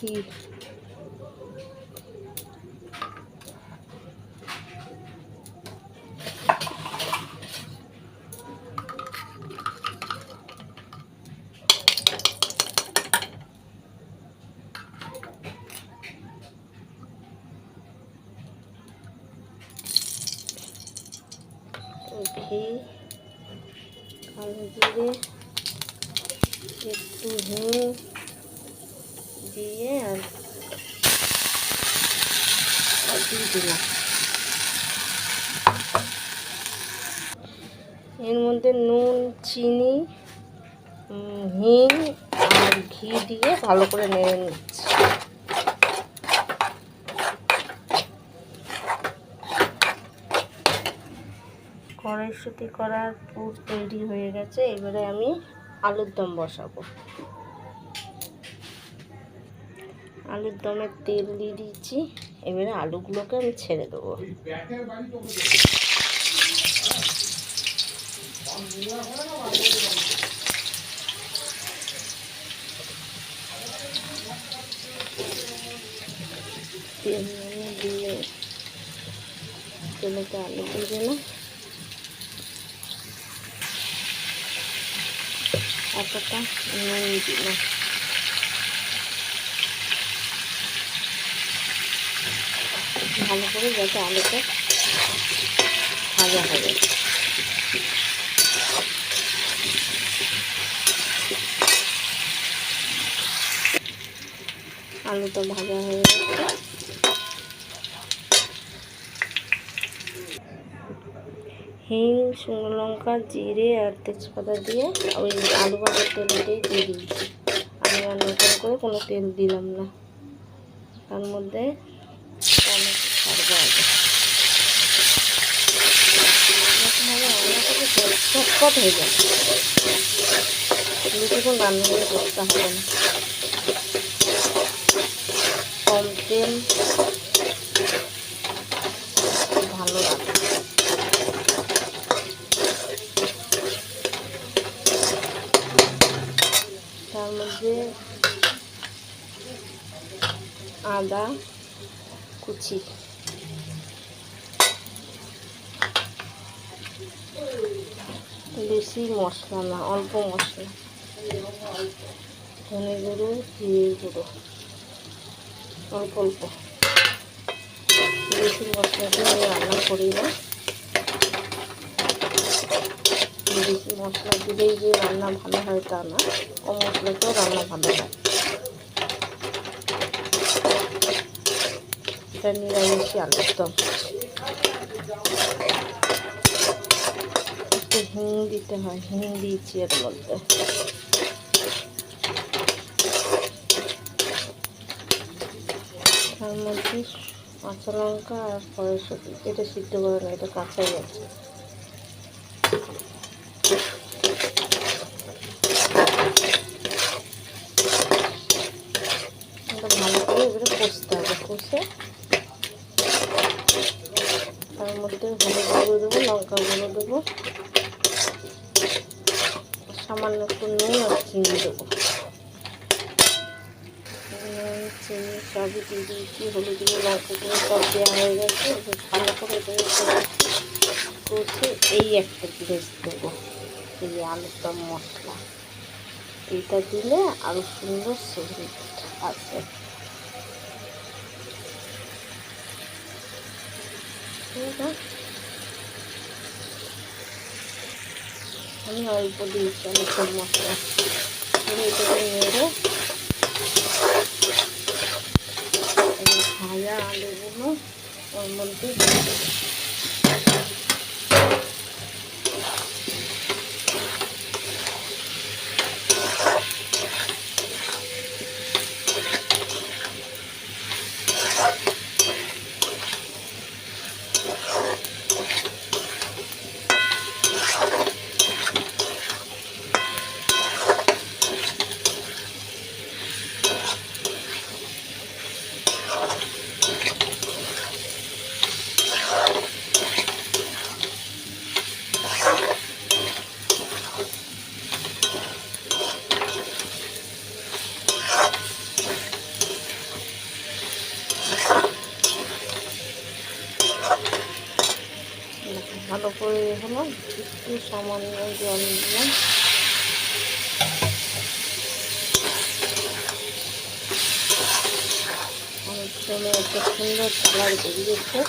ঘি। ঘি, কালো জিরে, একটু হিং দিয়ে আর দিয়ে দিলাম। এর মধ্যে নুন, চিনি, হিং আর ঘি দিয়ে ভালো করে নেড়ে নিচ্ছি। কড়াইশুঁটি করার পুর তৈরি হয়ে গেছে। এবারে আমি আলুর দম বসাবো। আলুর দমের তেল দিয়ে দিয়েছি। এবারে আলুগুলোকে আমি ছেড়ে দেবো। তেল দিয়ে তেলেতে আলু দিয়ে দিলাম। এতটা নুন দিলাম। ভালো করে যাতে আলুটা ভাজা হবে। আলুটা ভাজা হয়ে গেছে। হিং, শুকনো লঙ্কা, জিরে আর তেজপাতা দিয়ে ওই আলু ভাজার তেলটাই দিয়ে দিয়েছি। আমি আর নতুন করে কোনো তেল দিলাম না। তার মধ্যে ছাড়বো আগে। চটপট হয়ে যায়, বেশিক্ষণ রান্না করে করতে হবে না। কম তেল ভালো লাগে। তার মধ্যে আদা কুচি, বেশি মশলা না, অল্প মশলা, ধনে গুঁড়ো, জিরে গুঁড়ো অল্প অল্প, বেশি মশলা দিয়ে আমি রান্না করি না। বেশি মশলা দিলেই যে রান্না ভালো হয় তা না, কম মশলাতেও রান্না ভালো হয়। এটা নিরামিষি আলুর দম। একটু হিং দিতে হয়, হিং দিয়েছি এর মধ্যে। তার মধ্যে কাঁচা লঙ্কা আর কড়াইশুঁটি, এটা সিদ্ধ করে না, এটা কাঁচাই আছে। ভালো করে এবারে কষতে হবে। কষে তার মধ্যে হলুদ গুঁড়ো দেবো, লঙ্কা গুঁড়ো দেবো, সামান্য একটু নুন আর চিনি দেবো। চিনি সবই দিয়ে দিয়েছি, হলুদ গুঁড়ো, লঙ্কা গুঁড়ো সব দেওয়া হয়ে গেছে। ভালো করে কষে এই একটা জিনিস দেবো, এই আলুর দম মশলা। এইটা দিলে আরও সুন্দর সেন্ট আসবে। আমি অল্প দিয়েছি আলুর দম মশলা। এটাকে নেড়ে ভাজা আলুগুলো ওর মধ্যে দিয়ে দেবো। ভালো করে হলো, একটু সামান্য জল দিলাম। আলুরদমে একটা সুন্দর কালার বেরিয়েছে।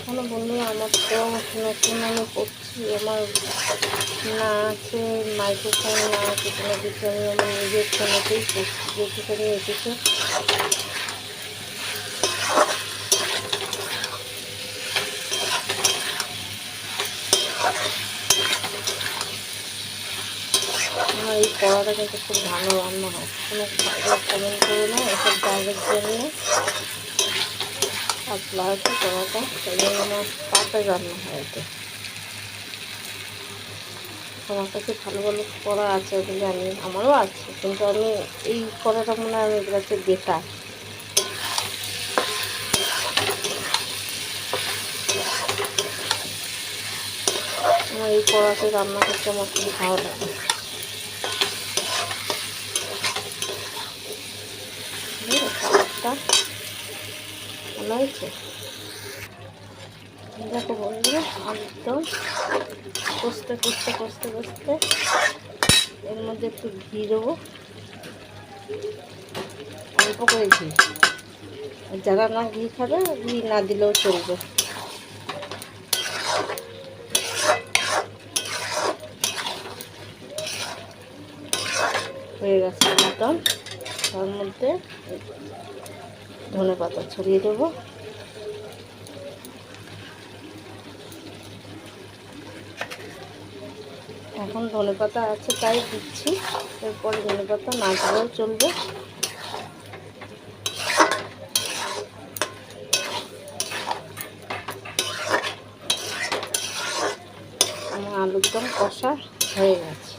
কোনো বন্ধুরা, আমার তো নতুন আমি করছি, আমার না আছে মাইক্রোফোন, না আছে কোনো কিছু, আমি আমার নিজের ফোনেতেই করছি, যেটুখানি এসেছে। আমার এই কড়াটা কিন্তু খুব ভালো রান্না হয়, কোনো কমেন্ট করে না এসব জায়গার জন্য। পাতলা আছে কড়াটা, তাই জন্য আমার পাতে রান্না হয়। এতে আমার কাছে ভালো ভালো কড়া আছে, ওগুলো জানি, আমারও আছে, কিন্তু আমি এই কড়াটা মনে হয় আমি এগুলোতে বেটার। আমার এই কড়াতে রান্না করতে আমার খুব ভালো লাগে। কালারটা ভালো হয়েছে। দেখো বন্ধুরা, একদম কষতে কষতে কষতে কষতে এর মধ্যে একটু ঘি দেবো, অল্প করে ঘি। যারা না ঘি খাবে ঘি না দিলেও চলবে। হয়ে গেছে মতন, তার মধ্যে ধনে পাতা ছড়িয়ে দেবো। এখন ধনে পাতা আছে তাই দিচ্ছি, এরপরে ধনে পাতা না দিলেও চলবে। আমার আলুর দম কষা হয়ে গেছে।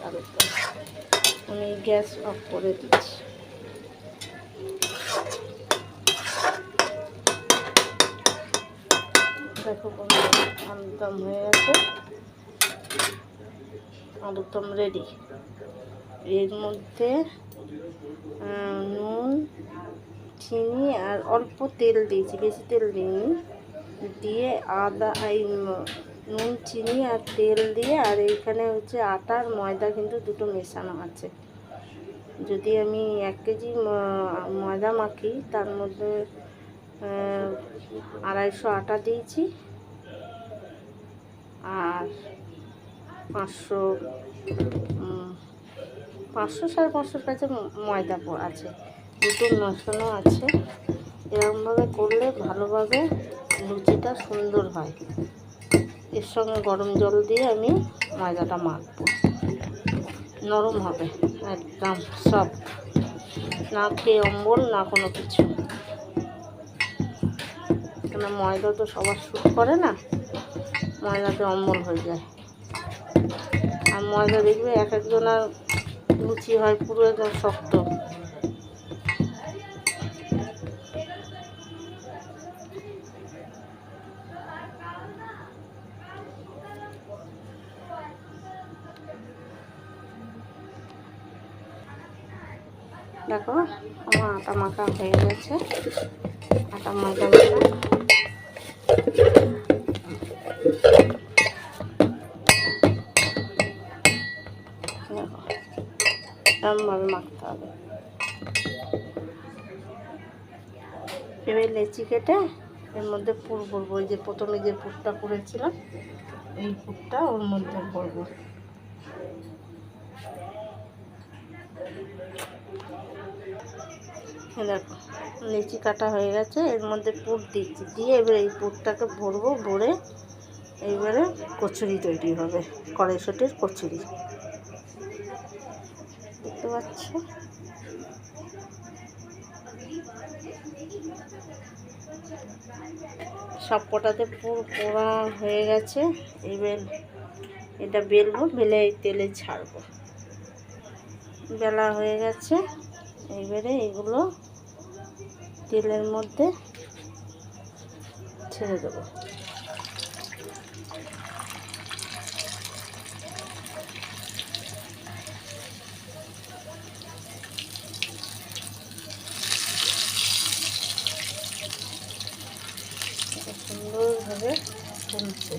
আলুর দম আমি গ্যাস অফ করে দিচ্ছি। দেখো আলুর দম হয়ে গেছে, আলুর দম রেডি। এর মধ্যে নুন, চিনি আর অল্প তেল দিয়েছি, বেশি তেল দিইনি, দিয়ে আদা, এই নুন, চিনি আর তেল দিয়ে, আর এইখানে হচ্ছে আটা আর ময়দা কিন্তু দুটো মেশানো আছে। যদি আমি 1 কেজি ময়দা মাখি, তার মধ্যে 250 আটা দিয়েছি, আর 500 550 কাছে ময়দা আছে, দুটো মেশানো আছে। এরকমভাবে করলে ভালোভাবে লুচিটা সুন্দর হয়। এর সঙ্গে গরম জল দিয়ে আমি ময়দাটা মাখবো, নরম হবে একদম, সব না খেয়ে অম্বল না কোনো কিছু। কেন ময়দা তো সবার স্যুট করে না, ময়দাতে অম্বল হয়ে যায়। আর ময়দা দেখবে এক একজনের লুচি হয় পুরো একদম শক্ত। দেখো আমার আটা মাখা হয়ে গেছে, আটা ময়দা মাখা। দেখো এরকমভাবে মাখতে হবে। এবার লেচি কেটে এর মধ্যে পুর ভরবো। ওই যে প্রথমে যে পুরটা করেছিলাম, এই পুরটা ওর মধ্যে ভরবো। দেখো লেচি কাটা হয়ে গেছে, এর মধ্যে পুর দিচ্ছি, দিয়ে এবার এই পুরটাকে ভরবো, ভরে এইবারে কচুরি তৈরি হবে, কড়াইশুঁটির কচুরি। দেখতে পাচ্ছ সব কটাতে পুর পোড়া হয়ে গেছে। এবার এটা বেলবো, বেলে তেলে ছাড়বো। বেলা হয়ে গেছে, এইবারে এগুলো তেলের মধ্যে ছেড়ে দেবো। সুন্দরভাবে ফুলছে।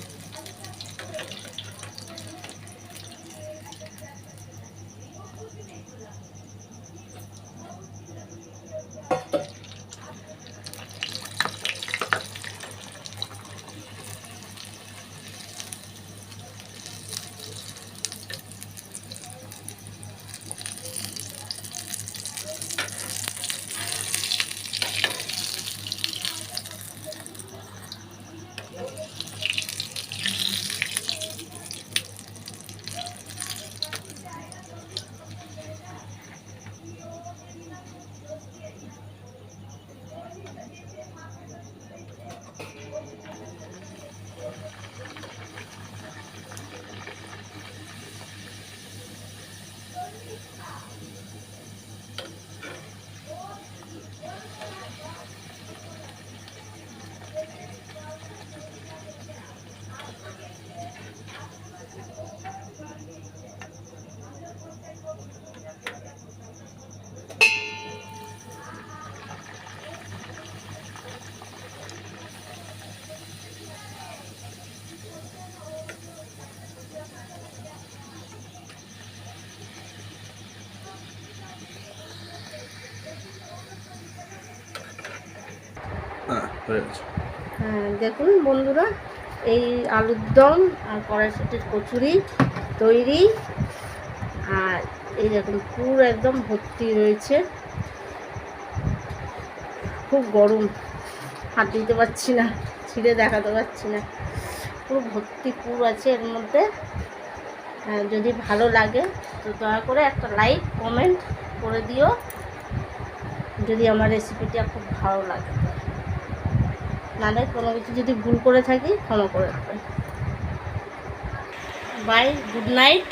হ্যাঁ, দেখুন বন্ধুরা, এই আলুর দম আর কড়াইশুঁটির কচুরি তৈরি। আর এই দেখুন পুরো একদম ভর্তি রয়েছে, খুব গরম, হাত দিতে পারছি না, ছিঁড়ে দেখাতে পারছি না, পুরো ভর্তি পুর আছে এর মধ্যে। যদি ভালো লাগে তো দয়া করে একটা লাইক কমেন্ট করে দিও, যদি আমার রেসিপিটা খুব ভালো লাগে। নাহলে কোনো কিছু যদি ভুল করে থাকি ক্ষমা করে দেবেন। Bye, good night.